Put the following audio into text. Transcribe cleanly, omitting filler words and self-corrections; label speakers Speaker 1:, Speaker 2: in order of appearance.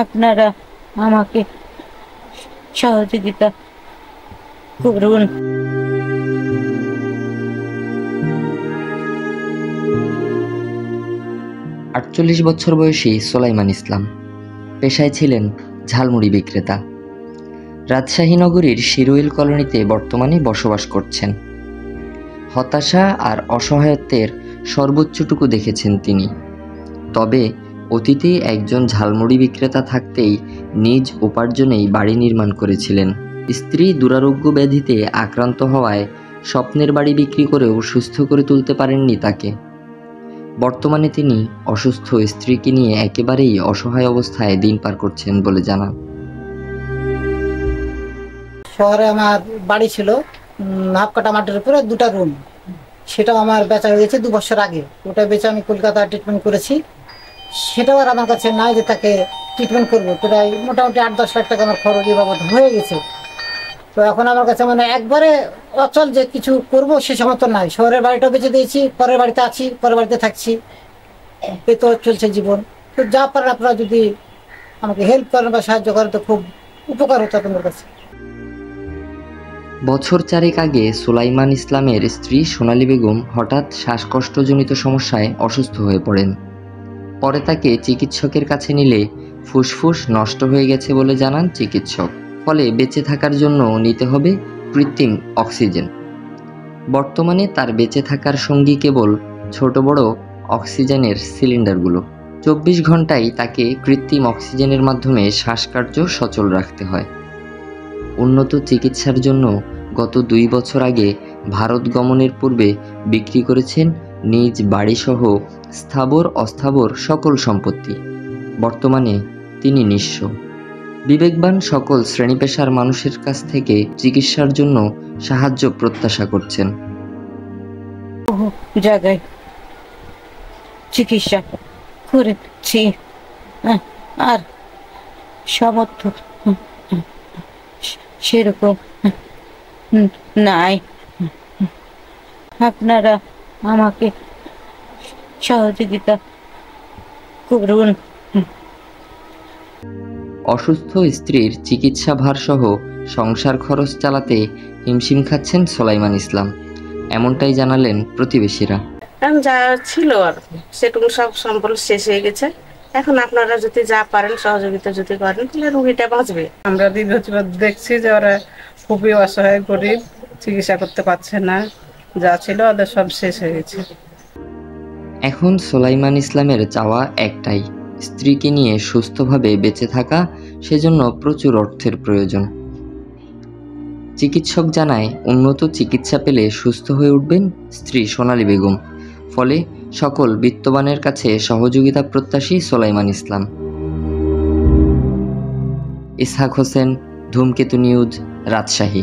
Speaker 1: আপনারা আমাকে সহযোগিতা করুন।
Speaker 2: ৪৮ বছর বয়সী সোলাইমান ইসলাম পেশায় ছিলেন ঝালমুড়ি বিক্রেতা। রাজশাহী নগরীর শিরোইল কলোনিতে বর্তমানে বসবাস করছেন। হতাশা আর অসহায়ত্বের সর্বোচ্চটুকু দেখেছেন তিনি। তবে অতীতে একজন ঝালমুড়ি বিক্রেতা থাকতেই নিজ উপার্জনেই বাড়ি নির্মাণ করেছিলেন। স্ত্রী দুরারোগ্য ব্যাধিতে আক্রান্ত হওয়ায় স্বপ্নের বাড়ি বিক্রি করেও সুস্থ করে তুলতে পারেননি তাকে। বর্তমানে তিনি অসুস্থ স্ত্রীকে নিয়ে একেবারেই অসহায় অবস্থায় দিন পার করছেন বলে জানান।
Speaker 3: শহরে আমার বাড়ি ছিল হাফ কাটা মাটির উপরে 2টা রুম, সেটাও আমার বেচা হয়ে গেছে 2 বছর আগে। ওটা বেচে আমি কলকাতায় ট্রিটমেন্ট করেছি, সেটাও আর আমার কাছে নাই যে তাকে ট্রিটমেন্ট করবো। প্রায় মোটামুটি 8-10 লাখ টাকা আমার খরচ বাবদ হয়ে গেছে। তো এখন আমার কাছে মানে একবারে অচল যে কিছু করবো সে সমর্থ নাই। শহরের বাড়িটা বেঁচে দিয়েছি, পরের বাড়িতে আছি, পরের বাড়িতে থাকছি, এই তো চলছে জীবন। তো যা পারেন আপনারা যদি আমাকে হেল্প করেন বা সাহায্য করেন তো খুব উপকার হতো আপনাদের কাছে।
Speaker 2: বছর 4 আগে সুলাইমান ইসলামের স্ত্রী সোনালী বেগম হঠাৎ শ্বাসকষ্টজনিত সমস্যায় অসুস্থ হয়ে পড়েন। পরে তাকে চিকিৎসকের কাছে নিলে ফুসফুস নষ্ট হয়ে গেছে বলে জানান চিকিৎসক। ফলে বেঁচে থাকার জন্য নিতে হবে কৃত্রিম অক্সিজেন। বর্তমানে তার বেঁচে থাকার সঙ্গী কেবল ছোট বড় অক্সিজেনের সিলিন্ডারগুলো। 24 ঘন্টায় তাকে কৃত্রিম অক্সিজেনের মাধ্যমে শ্বাসকার্য সচল রাখতে হয়। উন্নত চিকিৎসার জন্য গত 2 বছর আগে ভারত গমনের পূর্বে বিক্রি করেছেন নিজ বাড়িসহ স্থাবর অস্থাবর সকল সম্পত্তি। বর্তমানে তিনি নিঃস্ব। বিবেকবান সকল শ্রেণী পেশার মানুষের কাছ থেকে চিকিৎসার জন্য সাহায্য প্রত্যাশা করছেন।
Speaker 1: জায়গায় চিকিৎসা করেছি, আর সামর্থ্য সেরকম নাই। আপনারা আমাকে সহযোগিতা করুন।
Speaker 2: অসুস্থ স্ত্রীর চিকিৎসা ভারসহ সংসার খরচ চালাতে হিমশিম খাচ্ছেন সোলাইমান ইসলাম। এমনটাই জানালেন প্রতিবেশীরা।
Speaker 4: যা ছিল আর সেটুকু সব সম্পূর্ণ শেষ হয়ে গেছে। এখন আপনারা যদি যা পারেন সহযোগিতা যদি করেন তাহলে রোগীটা বাঁচবে।
Speaker 5: আমরা দীর্ঘজীবন দেখছি যে ওরা খুবই অসহায়, গরিব, চিকিৎসা করতে পারছে না, যা ছিল ওদের সব শেষ হয়ে গেছে।
Speaker 2: এখন সোলাইমান ইসলামের চাওয়া একটাই, স্ত্রীকে নিয়ে সুস্থভাবে বেঁচে থাকা। সেজন্য প্রচুর অর্থের প্রয়োজন। চিকিৎসক জানায় উন্নত চিকিৎসা পেলে সুস্থ হয়ে উঠবেন স্ত্রী সোনালী বেগম। ফলে সকল বিত্তবানের কাছে সহযোগিতা প্রত্যাশী সোলাইমান ইসলাম। ইসহাক হোসেন, ধূমকেতু নিউজ, রাজশাহী।